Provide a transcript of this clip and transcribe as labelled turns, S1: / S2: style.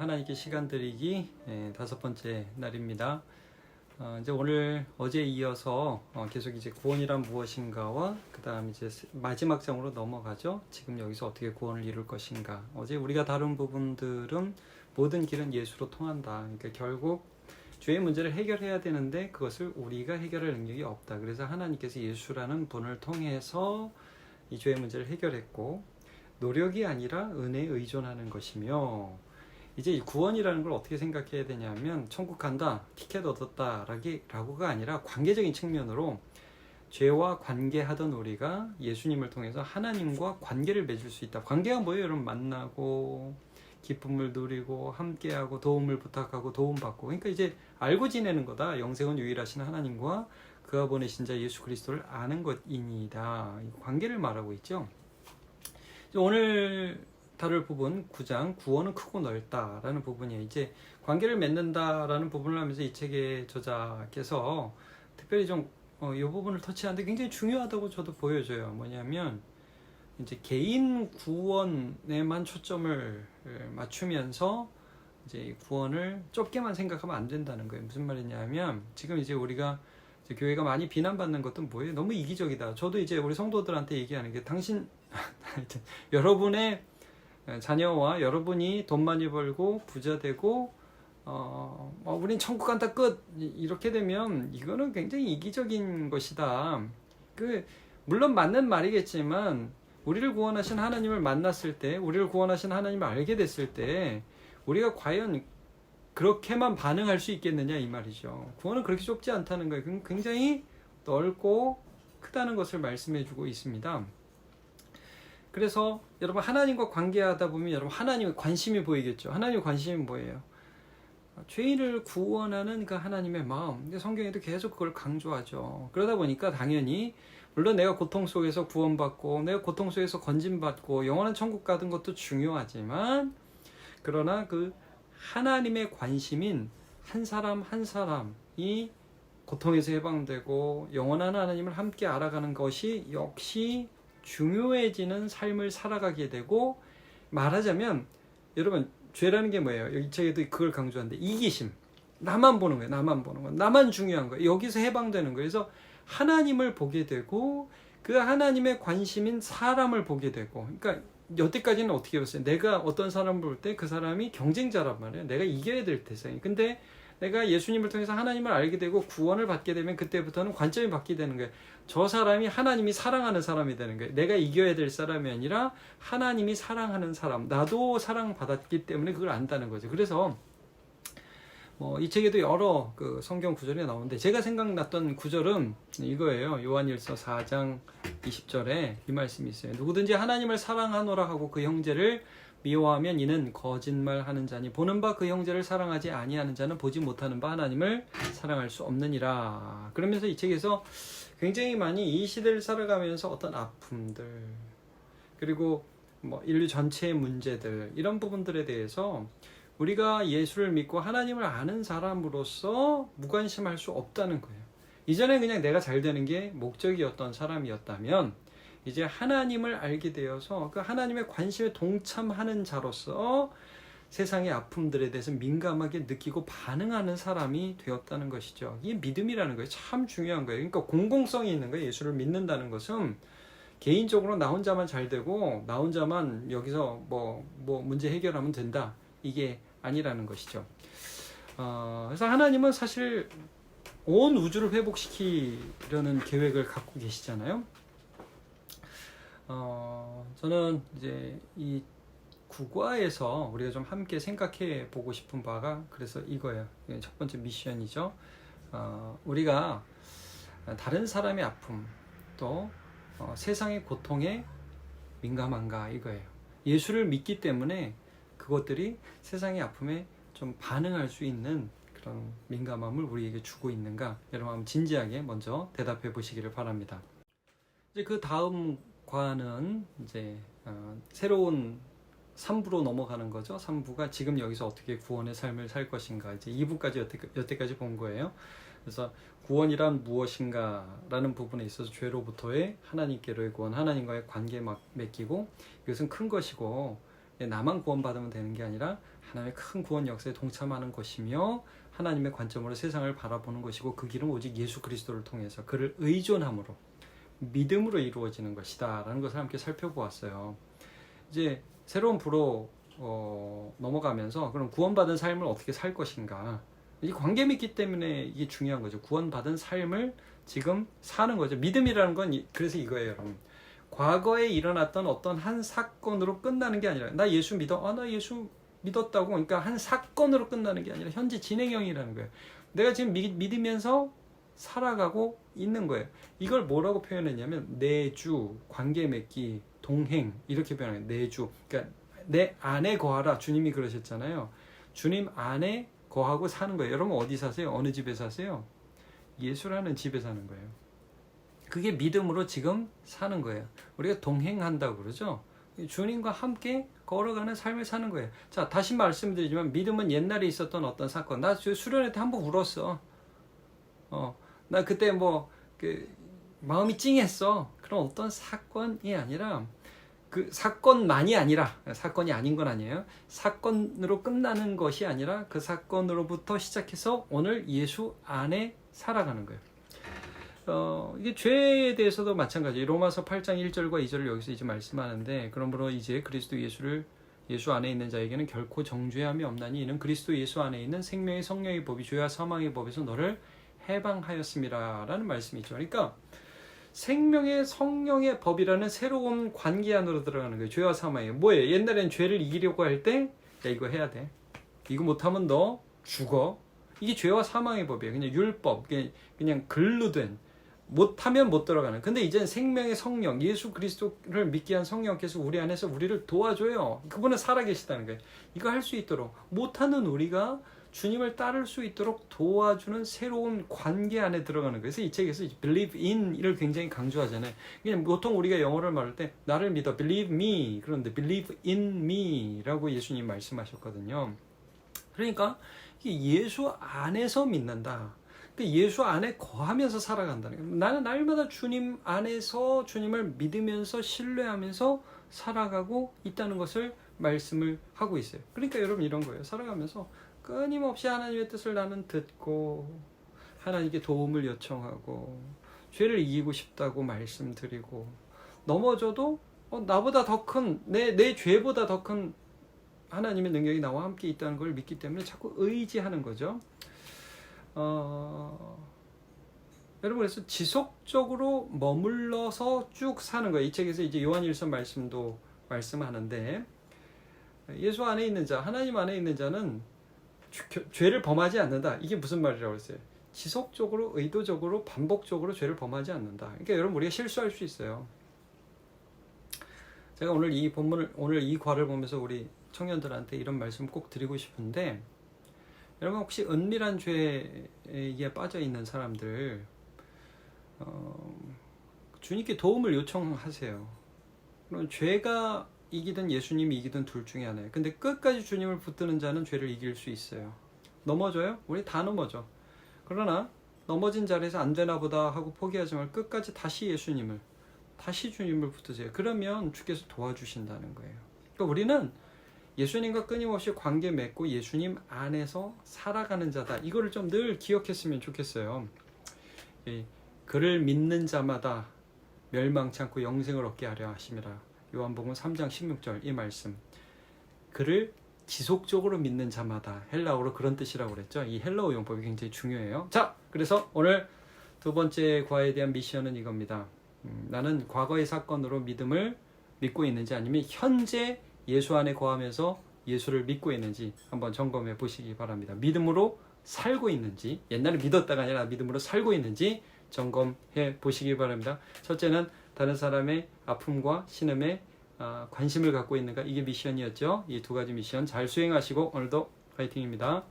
S1: 하나님께 시간 드리기 다섯 번째 날입니다. 이제 오늘 어제 이어서 계속 이제 구원이란 무엇인가와 그 다음 이제 마지막 장으로 넘어가죠. 지금 여기서 어떻게 구원을 이룰 것인가. 어제 우리가 다룬 부분들은 모든 길은 예수로 통한다. 그러니까 결국 죄의 문제를 해결해야 되는데 그것을 우리가 해결할 능력이 없다. 그래서 하나님께서 예수라는 분을 통해서 이 죄의 문제를 해결했고, 노력이 아니라 은혜에 의존하는 것이며, 이제 이 구원이라는 걸 어떻게 생각해야 되냐면 천국 간다, 티켓 얻었다 라고가 아니라 관계적인 측면으로 죄와 관계하던 우리가 예수님을 통해서 하나님과 관계를 맺을 수 있다. 관계가 뭐예요? 여러분, 만나고 기쁨을 누리고 함께하고 도움을 부탁하고 도움받고, 그러니까 이제 알고 지내는 거다. 영생은 유일하신 하나님과 그가 보내신 자 예수 그리스도를 아는 것이니이다. 관계를 말하고 있죠. 오늘 다룰 부분 9장 구원은 크고 넓다라는 부분이에요. 이제 관계를 맺는다라는 부분을 하면서 이 책의 저자께서 특별히 좀 이 부분을 터치하는데 굉장히 중요하다고 저도 보여져요. 뭐냐면 이제 개인 구원에만 초점을 맞추면서 이제 구원을 좁게만 생각하면 안 된다는 거예요. 무슨 말이냐면 지금 이제 우리가 이제 교회가 많이 비난받는 것은 뭐예요? 너무 이기적이다. 저도 이제 우리 성도들한테 얘기하는 게 당신 여러분의 자녀와 여러분이 돈 많이 벌고 부자 되고 우린 천국 간다 끝 이렇게 되면 이거는 굉장히 이기적인 것이다. 물론 맞는 말이겠지만 우리를 구원하신 하나님을 만났을 때, 우리를 구원하신 하나님을 알게 됐을 때 우리가 과연 그렇게만 반응할 수 있겠느냐 이 말이죠. 구원은 그렇게 좁지 않다는 거예요. 굉장히 넓고 크다는 것을 말씀해 주고 있습니다. 그래서 여러분, 하나님과 관계하다 보면 여러분 하나님의 관심이 보이겠죠. 하나님의 관심이 뭐예요? 죄인을 구원하는 그 하나님의 마음. 근데 성경에도 계속 그걸 강조하죠. 그러다 보니까 당연히 물론 내가 고통 속에서 구원받고 내가 고통 속에서 건진받고 영원한 천국 가는 것도 중요하지만, 그러나 그 하나님의 관심인 한 사람 한 사람이 고통에서 해방되고 영원한 하나님을 함께 알아가는 것이 역시 중요해지는 삶을 살아가게 되고, 말하자면 여러분, 죄라는 게 뭐예요? 이 책에도 그걸 강조하는데 이기심, 나만 보는 거예요. 나만 보는 거, 나만 중요한 거예요. 여기서 해방되는 거예요. 그래서 하나님을 보게 되고 그 하나님의 관심인 사람을 보게 되고, 그러니까 여태까지는 어떻게 봤어요? 내가 어떤 사람을 볼 때 그 사람이 경쟁자란 말이에요. 내가 이겨야 될 대상이. 근데 내가 예수님을 통해서 하나님을 알게 되고 구원을 받게 되면 그때부터는 관점이 바뀌게 되는 거예요. 저 사람이 하나님이 사랑하는 사람이 되는 거예요. 내가 이겨야 될 사람이 아니라 하나님이 사랑하는 사람. 나도 사랑받았기 때문에 그걸 안다는 거죠. 그래서 이 책에도 여러 그 성경 구절이 나오는데 제가 생각났던 구절은 이거예요. 요한일서 4장 20절에 이 말씀이 있어요. 누구든지 하나님을 사랑하노라 하고 그 형제를 미워하면 이는 거짓말하는 자니 보는 바 그 형제를 사랑하지 아니하는 자는 보지 못하는 바 하나님을 사랑할 수 없느니라. 그러면서 이 책에서 굉장히 많이 이 시대를 살아가면서 어떤 아픔들, 그리고 인류 전체의 문제들, 이런 부분들에 대해서 우리가 예수를 믿고 하나님을 아는 사람으로서 무관심할 수 없다는 거예요. 이전에 그냥 내가 잘 되는 게 목적이었던 사람이었다면 이제 하나님을 알게 되어서 그 하나님의 관심에 동참하는 자로서 세상의 아픔들에 대해서 민감하게 느끼고 반응하는 사람이 되었다는 것이죠. 이게 믿음이라는 거예요. 참 중요한 거예요. 그러니까 공공성이 있는 거예요. 예수를 믿는다는 것은 개인적으로 나 혼자만 잘 되고 나 혼자만 여기서 문제 해결하면 된다, 이게 아니라는 것이죠. 그래서 하나님은 사실 온 우주를 회복시키려는 계획을 갖고 계시잖아요. 저는 이제 이 국과에서 우리가 좀 함께 생각해 보고 싶은 바가 그래서 이거예요. 첫 번째 미션이죠. 우리가 다른 사람의 아픔 또 세상의 고통에 민감한가, 이거예요. 예수를 믿기 때문에 그것들이 세상의 아픔에 좀 반응할 수 있는 그런 민감함을 우리에게 주고 있는가, 여러분 한번 진지하게 먼저 대답해 보시기를 바랍니다. 이제 그 다음 과는 이제 새로운 3부로 넘어가는 거죠. 3부가 지금 여기서 어떻게 구원의 삶을 살 것인가. 이제 2부까지 여태까지 본 거예요. 그래서 구원이란 무엇인가 라는 부분에 있어서 죄로부터의 하나님께로의 구원, 하나님과의 관계 맺기고, 이것은 큰 것이고 나만 구원받으면 되는 게 아니라 하나님의 큰 구원 역사에 동참하는 것이며 하나님의 관점으로 세상을 바라보는 것이고 그 길은 오직 예수 그리스도를 통해서 그를 의존함으로 믿음으로 이루어지는 것이다 라는 것을 함께 살펴보았어요. 이제 새로운 부로 넘어가면서 그럼 구원받은 삶을 어떻게 살 것인가, 이 관계 믿기 때문에 이게 중요한 거죠. 구원받은 삶을 지금 사는 거죠. 믿음이라는 건 그래서 이거예요, 여러분. 과거에 일어났던 어떤 한 사건으로 끝나는 게 아니라 나 예수 믿어? 나 예수 믿었다고. 그러니까 한 사건으로 끝나는 게 아니라 현재 진행형이라는 거예요. 내가 지금 믿으면서 살아가고 있는 거예요. 이걸 뭐라고 표현했냐면 내주, 관계 맺기, 동행 이렇게 표현해요. 내주. 그러니까 내 안에 거하라. 주님이 그러셨잖아요. 주님 안에 거하고 사는 거예요. 여러분 어디 사세요? 어느 집에 사세요? 예수라는 집에 사는 거예요. 그게 믿음으로 지금 사는 거예요. 우리가 동행한다고 그러죠. 주님과 함께 걸어가는 삶을 사는 거예요. 자, 다시 말씀드리지만 믿음은 옛날에 있었던 어떤 사건. 나 수련회 때 한 번 울었어. 나 그때 마음이 찡했어. 그런 어떤 사건이 아니라 그 사건만이 아니라, 사건이 아닌 건 아니에요. 사건으로 끝나는 것이 아니라 그 사건으로부터 시작해서 오늘 예수 안에 살아가는 거예요. 이게 죄에 대해서도 마찬가지예요. 로마서 8장 1절과 2절을 여기서 이제 말씀하는데, 그러므로 이제 그리스도 예수 안에 있는 자에게는 결코 정죄함이 없나니 이는 그리스도 예수 안에 있는 생명의 성령의 법이 죄와 사망의 법에서 너를 해방하였음이라 라는 말씀이죠. 그러니까 생명의 성령의 법이라는 새로운 관계 안으로 들어가는 거예요. 죄와 사망이 뭐예요? 옛날엔 죄를 이기려고 할 때 야, 이거 해야 돼. 이거 못하면 너 죽어. 이게 죄와 사망의 법이에요. 그냥 율법, 그냥 글로 된, 못하면 못 들어가는. 근데 이제는 생명의 성령, 예수 그리스도를 믿게 한 성령께서 우리 안에서 우리를 도와줘요. 그분은 살아계시다는 거예요. 이거 할 수 있도록, 못하는 우리가 주님을 따를 수 있도록 도와주는 새로운 관계 안에 들어가는 거예요. 그래서 이 책에서 believe in을 굉장히 강조하잖아요. 그냥 보통 우리가 영어를 말할 때 나를 믿어, believe me. 그런데 believe in me 라고 예수님 말씀하셨거든요. 그러니까 예수 안에서 믿는다. 예수 안에 거하면서 살아간다는 거예요. 나는 날마다 주님 안에서 주님을 믿으면서 신뢰하면서 살아가고 있다는 것을 말씀을 하고 있어요. 그러니까 여러분 이런 거예요. 살아가면서 끊임없이 하나님의 뜻을 나는 듣고 하나님께 도움을 요청하고 죄를 이기고 싶다고 말씀드리고 넘어져도 나보다 더 큰 내 죄보다 더 큰 하나님의 능력이 나와 함께 있다는 걸 믿기 때문에 자꾸 의지하는 거죠. 여러분 그래서 지속적으로 머물러서 쭉 사는 거예요. 이 책에서 이제 요한일서 말씀도 말씀하는데 예수 안에 있는 자, 하나님 안에 있는 자는 죄를 범하지 않는다. 이게 무슨 말이라고 했어요? 지속적으로, 의도적으로, 반복적으로 죄를 범하지 않는다. 그러니까 여러분 우리가 실수할 수 있어요. 제가 오늘 이 본문을, 오늘 이 과를 보면서 우리 청년들한테 이런 말씀 꼭 드리고 싶은데, 여러분 혹시 은밀한 죄에 빠져 있는 사람들, 주님께 도움을 요청하세요. 그럼 죄가 이기든 예수님이 이기든 둘 중에 하나예요. 근데 끝까지 주님을 붙드는 자는 죄를 이길 수 있어요. 넘어져요? 우리 다 넘어져. 그러나 넘어진 자리에서 안 되나 보다 하고 포기하지 말고 끝까지 다시 주님을 붙드세요. 그러면 주께서 도와주신다는 거예요. 그러니까 우리는 예수님과 끊임없이 관계 맺고 예수님 안에서 살아가는 자다. 이거를 좀 늘 기억했으면 좋겠어요. 그를 믿는 자마다 멸망치 않고 영생을 얻게 하려 하심이라. 요한복음 3장 16절 이 말씀. 그를 지속적으로 믿는 자마다, 헬라어로 그런 뜻이라고 그랬죠. 이 헬라어 용법이 굉장히 중요해요. 자, 그래서 오늘 두 번째 과에 대한 미션은 이겁니다. 나는 과거의 사건으로 믿음을 믿고 있는지 아니면 현재 예수 안에 거하면서 예수를 믿고 있는지 한번 점검해 보시기 바랍니다. 믿음으로 살고 있는지, 옛날에 믿었다가 아니라 믿음으로 살고 있는지 점검해 보시기 바랍니다. 첫째는 다른 사람의 아픔과 신음에 관심을 갖고 있는가, 이게 미션이었죠. 이 두 가지 미션 잘 수행하시고 오늘도 파이팅입니다.